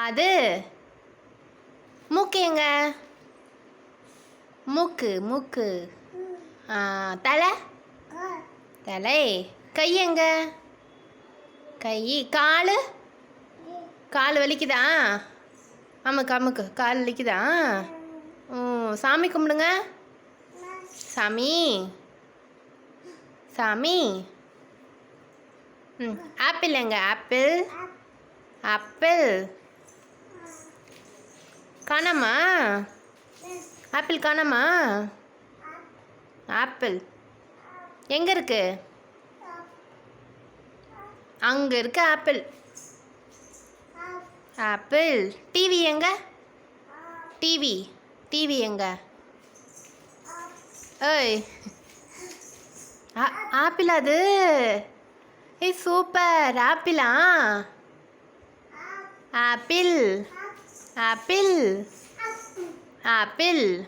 காது. மூக்கு எங்க? மூக்கு மூக்கு. தலை. தலை. கை எங்க? கை. கால். கால் வலிக்குதா? அமுக்கு அமுக்கு. கால் வலிக்குதா? சாமி கும்பிடுங்க. சாமி சாமி. ஆப்பிள் எங்க? ஆப்பிள். ஆப்பிள் காணாமா? ஆப்பிள் காணாமா? ஆப்பிள் எங்க இருக்கு? அங்கே இருக்கு ஆப்பிள். ஆப்பிள். டிவி எங்க? டிவி. டிவி எங்க? ஏய், ஆப்பிள் அது. ஏய் சூப்பர். ஆப்பிளா? ஆப்பிள். ஆப்பிள். ஆப்பிள்.